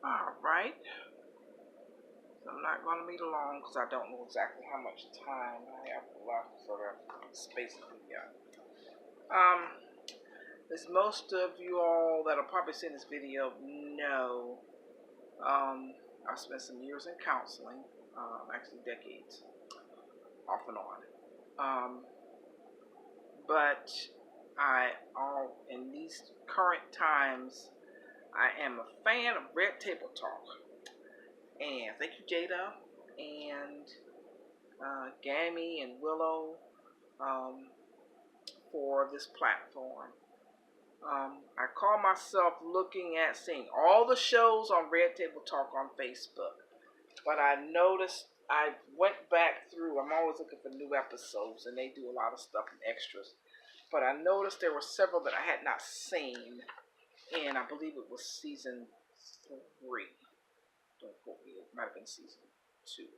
Alright, so I'm not going to be long because I don't know exactly how much time I have left, so that's space to be out. As most of you all that are probably seeing this video know, I've spent some years in counseling, actually decades, off and on. But in these current times, I am a fan of Red Table Talk. And thank you, Jada and Gammy and Willow for this platform. I call myself looking at seeing all the shows on Red Table Talk on Facebook. But I noticed, I went back through, I'm always looking for new episodes, and they do a lot of stuff and extras. But I noticed there were several that I had not seen, and I believe it was season 3. Don't quote me, it might have been season 2.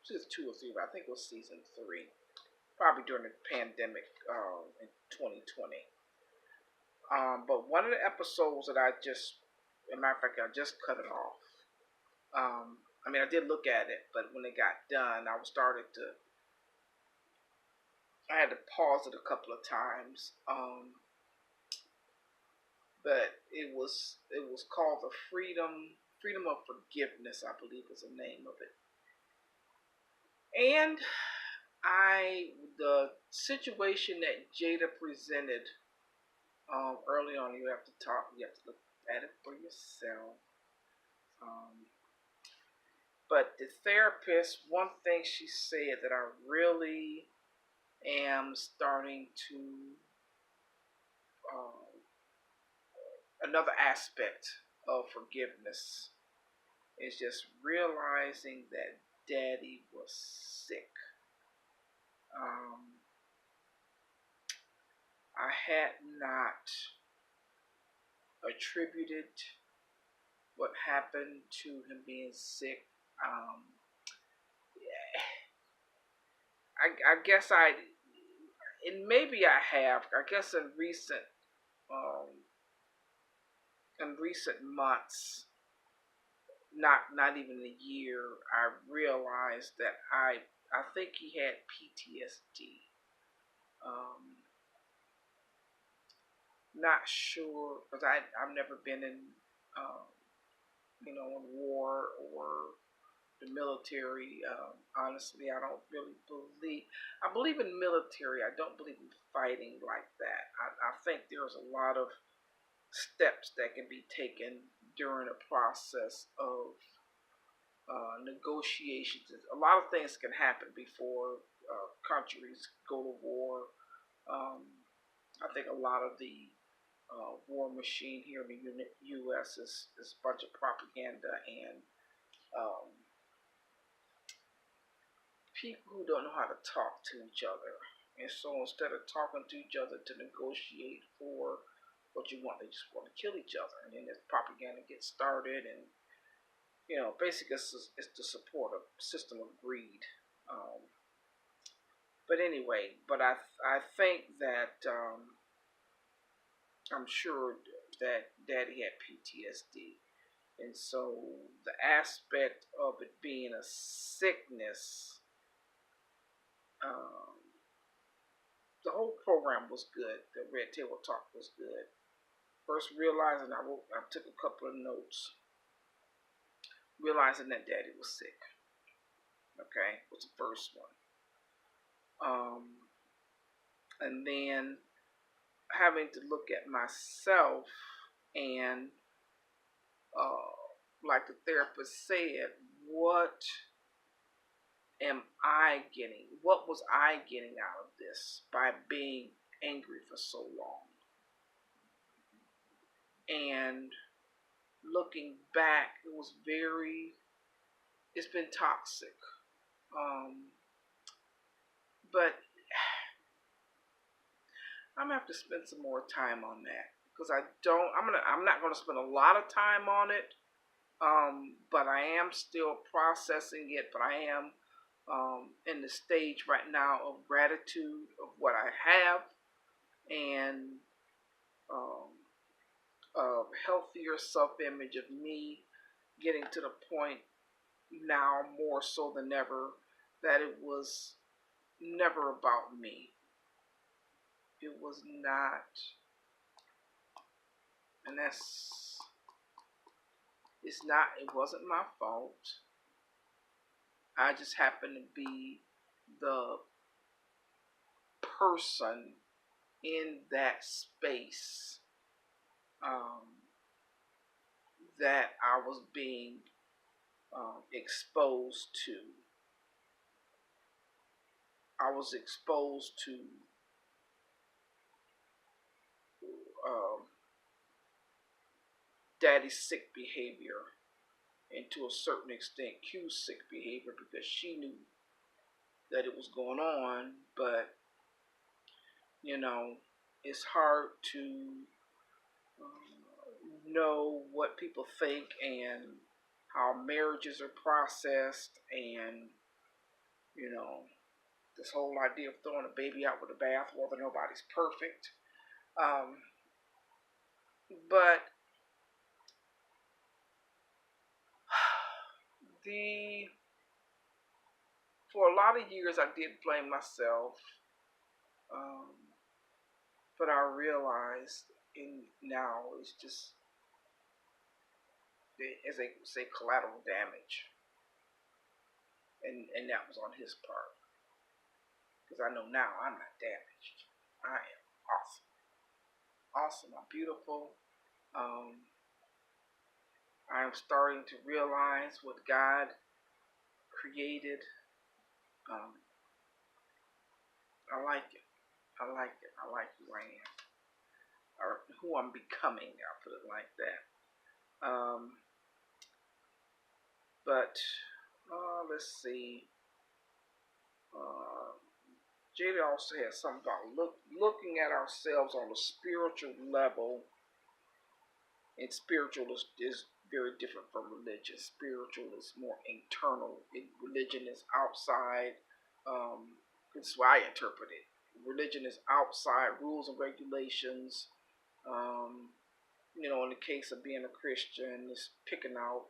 Season 2 or 3, but I think it was season 3. Probably during the pandemic in 2020. But one of the episodes that as a matter of fact, I just cut it off. I mean, I did look at it, but when it got done, I had to pause it a couple of times. But it was called the Freedom of Forgiveness, I believe is the name of it. And the situation that Jada presented early on, you have to look at it for yourself. But the therapist, one thing she said that I really am starting to, another aspect of forgiveness is just realizing that Daddy was sick. I had not attributed what happened to him being sick. I guess and maybe I have. I guess in recent months, not even a year, I realized that I think he had PTSD. Not sure, because I've never been in in war or the military. Honestly, I don't really believe. I believe in military. I don't believe in fighting like that. I think there's a lot of steps that can be taken during a process of negotiations. A lot of things can happen before countries go to war. I think a lot of the war machine here in the U.S. is a bunch of propaganda and people who don't know how to talk to each other. And so instead of talking to each other to negotiate for what you want, they just want to kill each other. And then this propaganda gets started, and basically it's to support a system of greed. But anyway, I think that I'm sure that Daddy had PTSD. And so the aspect of it being a sickness, the whole program was good. The Red Table Talk was good. First realizing, I took a couple of notes. Realizing that Daddy was sick. Okay, was the first one. And then having to look at myself and, like the therapist said, what am I getting? What was I getting out of this by being angry for so long? And looking back, it's been toxic. But I'm gonna have to spend some more time on that because I'm not gonna spend a lot of time on it. But I am still processing it. But I am in the stage right now of gratitude of what I have and of healthier self-image of me getting to the point now more so than ever that it was never about me. It was not, and it wasn't my fault. I just happened to be the person in that space um, that I was being exposed to. I was exposed to um, daddy's sick behavior, and to a certain extent Q's sick behavior, because she knew that it was going on. But you know, it's hard to know what people think and how marriages are processed, and you know, this whole idea of throwing a baby out with the bathwater. Nobody's perfect. Um, but the for a lot of years I did blame myself, um, but I realized in now it's just, as they say, collateral damage, and that was on his part, because I know now I'm not damaged. I am awesome. I'm beautiful. Um, I'm starting to realize what God created. Um, I like it. I like it. I like who I am, or who I'm becoming. I'll put it like that. But let's see. Uh, Jada also has something about looking at ourselves on a spiritual level, and spiritual is very different from religion. Spiritual is more internal. Religion is outside. This is why I interpret it. Religion is outside rules and regulations. Um, in the case of being a Christian, it's picking out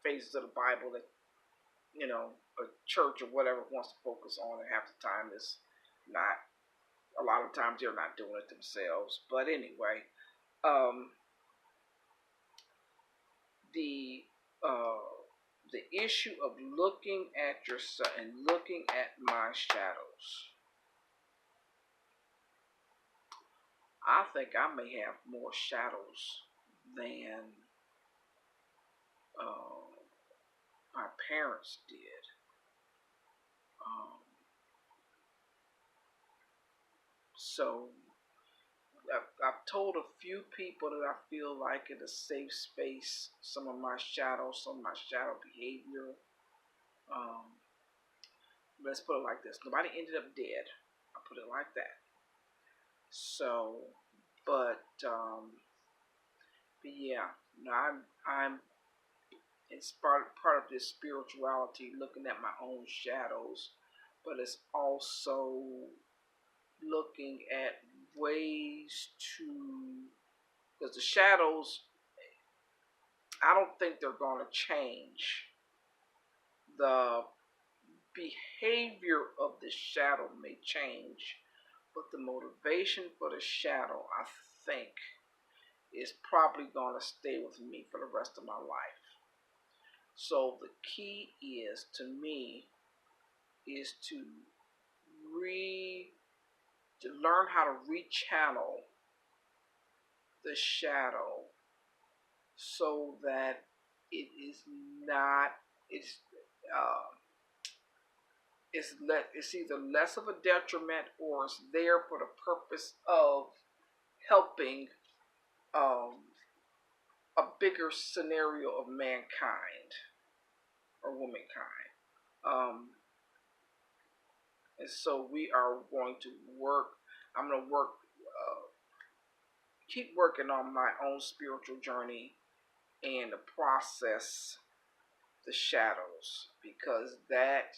phases of the Bible that a church or whatever wants to focus on, and half the time is not. A lot of times they're not doing it themselves. But anyway, um, the the issue of looking at yourself and looking at my shadows. I think I may have more shadows than uh, my parents did. Um, so I've told a few people that I feel like in a safe space some of my shadows, some of my shadow behavior. Um, let's put it like this: nobody ended up dead. I'll put it like that. So, but yeah, no, I'm it's part of this spirituality, looking at my own shadows, but it's also looking at ways to, because the shadows, I don't think they're going to change. The behavior of the shadow may change, but the motivation for the shadow, I think, is probably going to stay with me for the rest of my life. So the key is, to me, is to learn how to rechannel the shadow so that it is not uh, it's either less of a detriment, or it's there for the purpose of helping a bigger scenario of mankind or womankind. And so we are going to work. I'm going to keep working on my own spiritual journey and the process the shadows, because that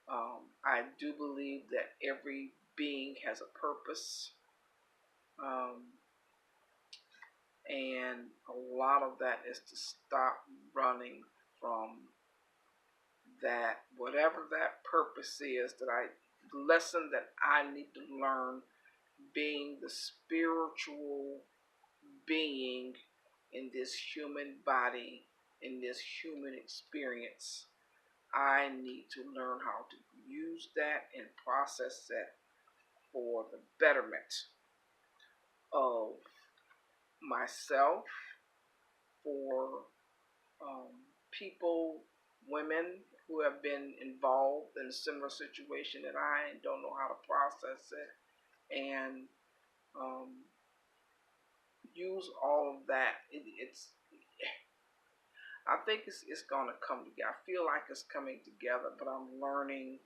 I do believe that every being has a purpose, um, And a lot of that is to stop running from that, whatever that purpose is, the lesson that I need to learn, being the spiritual being in this human body, in this human experience. I need to learn how to use that and process that for the betterment of myself, for people, women who have been involved in a similar situation that I don't know how to process it, and use all of that. I think it's going to come together. I feel like it's coming together, but I'm learning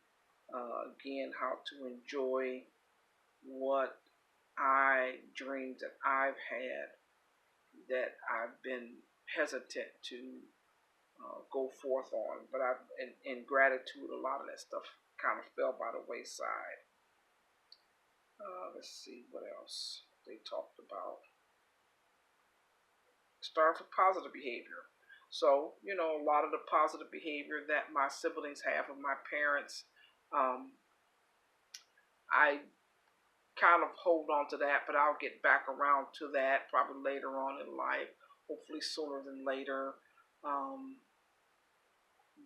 again how to enjoy what I dreams that I've had that I've been hesitant to go forth on. But in gratitude, a lot of that stuff kind of fell by the wayside. Let's see what else they talked about. Start with positive behavior. So, a lot of the positive behavior that my siblings have of my parents, I kind of hold on to that, but I'll get back around to that probably later on in life, hopefully sooner than later.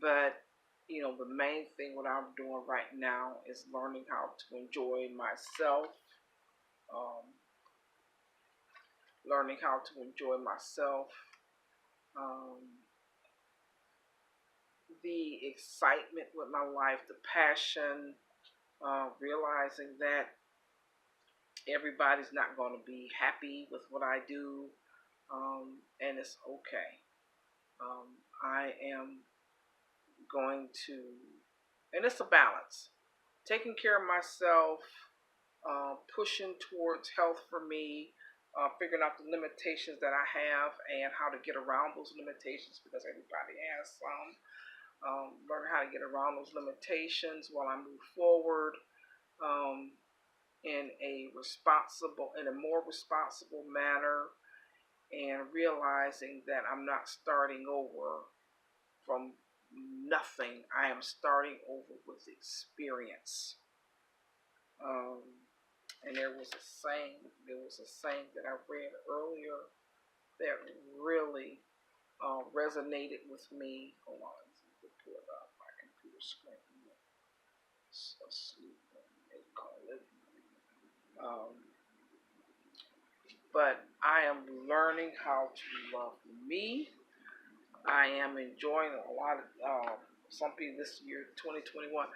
But, the main thing what I'm doing right now is learning how to enjoy myself, learning how to enjoy myself, the excitement with my life, the passion, realizing that everybody's not going to be happy with what I do, and it's okay. I am going to, and it's a balance, taking care of myself, pushing towards health for me, figuring out the limitations that I have and how to get around those limitations, because everybody has some. Learn how to get around those limitations while I move forward in a more responsible manner, and realizing that I'm not starting over from nothing. I am starting over with experience. And there was a saying that I read earlier that really resonated with me. Hold on, let me pull it up. My computer screen is asleep, they call it. But I am learning how to love me. I am enjoying a lot of something this year, 2021.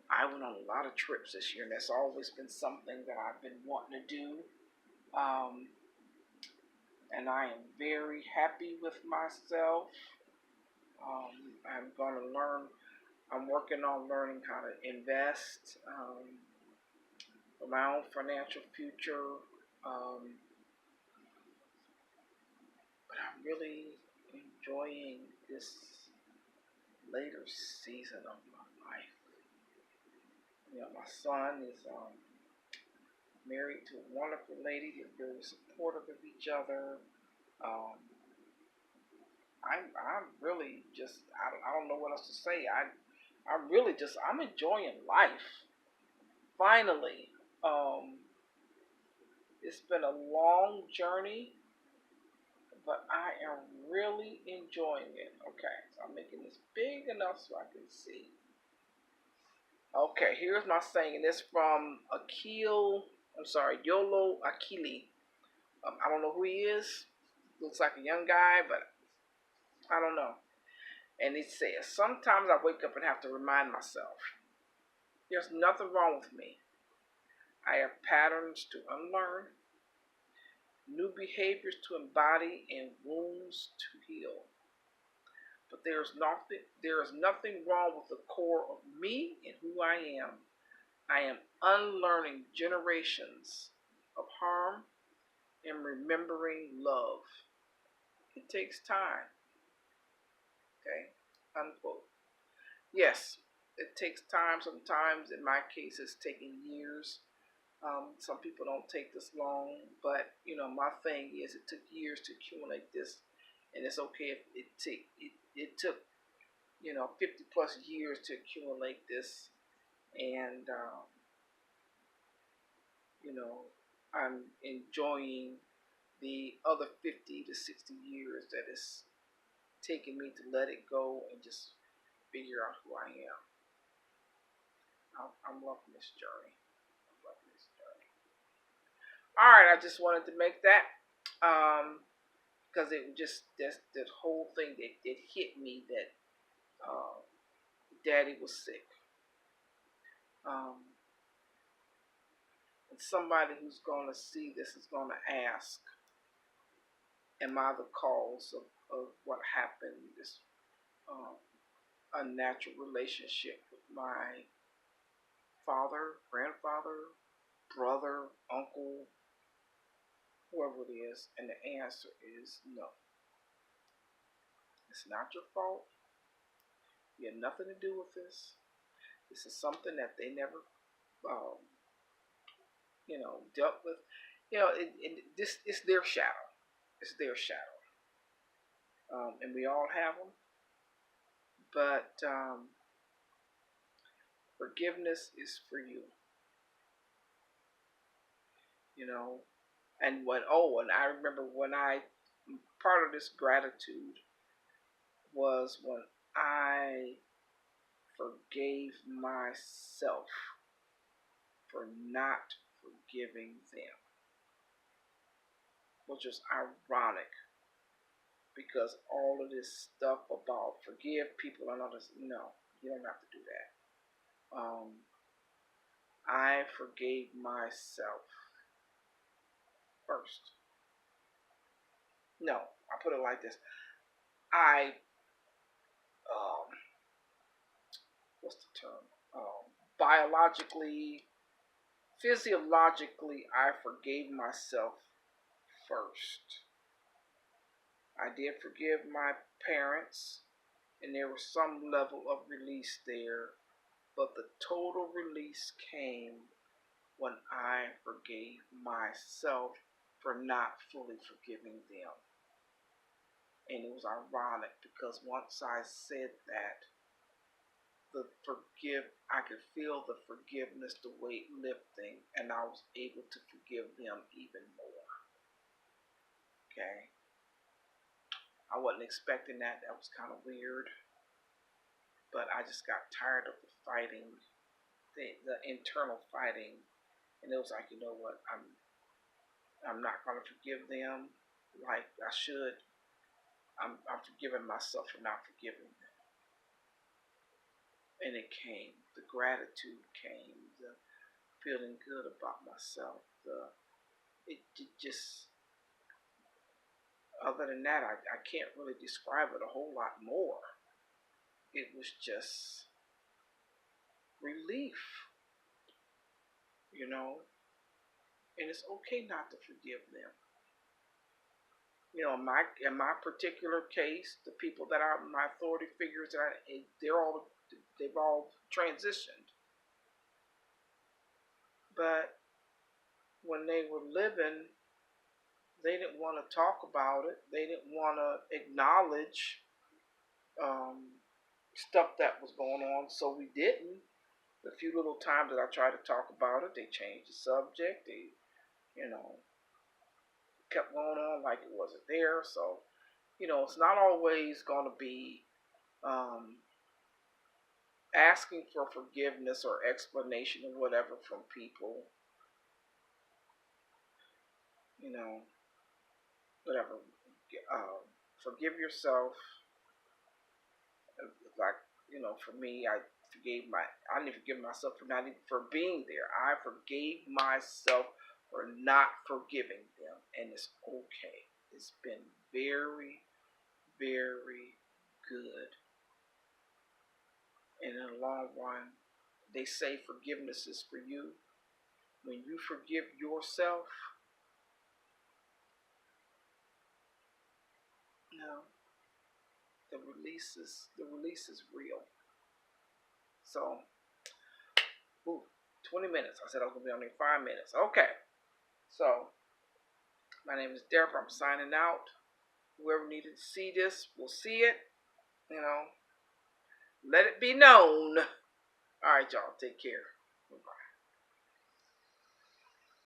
I went on a lot of trips this year, and that's always been something that I've been wanting to do. And I am very happy with myself. I'm working on learning how to invest for my own financial future. But I'm really enjoying this later season of my life. My son is married to a wonderful lady. They're very supportive of each other. I'm really just, I don't know what else to say. I'm enjoying life. Finally, it's been a long journey, but I am really enjoying it. Okay, so I'm making this big enough so I can see. Okay, here's my saying, and it's from Yolo Akili. I don't know who he is. Looks like a young guy, but I don't know. And it says, sometimes I wake up and have to remind myself, there's nothing wrong with me. I have patterns to unlearn, new behaviors to embody, and wounds to heal. But there is nothing wrong with the core of me and who I am. I am unlearning generations of harm and remembering love. It takes time. Okay? Unquote. Yes, it takes time. Sometimes, in my case, it's taking years. Some people don't take this long, but my thing is it took years to accumulate this, and it's okay if it took 50 plus years to accumulate this, and I'm enjoying the other 50 to 60 years that it's taken me to let it go and just figure out who I am. I'm loving this journey. I'm loving this journey. All right, I just wanted to make that because it just that whole thing it hit me that Daddy was sick. Um, and somebody who's going to see this is going to ask, am I the cause of what happened? This unnatural relationship with my father, grandfather, brother, uncle, whoever it is? And the answer is no. It's not your fault. You had nothing to do with this. This is something that they never, um, dealt with. This is their shadow. It's their shadow, and we all have them. But forgiveness is for you. You know, and and I remember when part of this gratitude was when I forgave myself for not forgiving them, which was ironic because all of this stuff about forgive people and others, no, you don't have to do that. I forgave myself first. No, I put it like this. I, um, what's the term? Biologically, physiologically, I forgave myself first. I did forgive my parents, and there was some level of release there, but the total release came when I forgave myself for not fully forgiving them. And it was ironic because once I said that, I could feel the forgiveness, the weight lifting, and I was able to forgive them even more. Okay? I wasn't expecting that. That was kind of weird. But I just got tired of the fighting, the internal fighting, and it was like, you know what? I'm not gonna forgive them like I should. I'm forgiving myself for not forgiving them. And it came. The gratitude came. The feeling good about myself. It just, other than that, I can't really describe it a whole lot more. It was just relief, you know. And it's okay not to forgive them. In my particular case, the people that are my authority figures, they've all transitioned. But when they were living, they didn't want to talk about it. They didn't want to acknowledge stuff that was going on, so we didn't. The few little times that I tried to talk about it, they changed the subject. They, you know, kept going on like it wasn't there. So, it's not always going to be asking for forgiveness or explanation or whatever from people. You know, whatever. Forgive yourself. Like, for me, I didn't forgive myself for not even for being there. I forgave myself for not forgiving them, and it's okay. It's been very, very good. And in the long run, they say forgiveness is for you. When you forgive yourself, you know, the release is real. So, ooh, 20 minutes. I said I was going to be on there 5 minutes. Okay. So, my name is Deborah. I'm signing out. Whoever needed to see this will see it. You know, let it be known. All right, y'all. Take care. Bye-bye.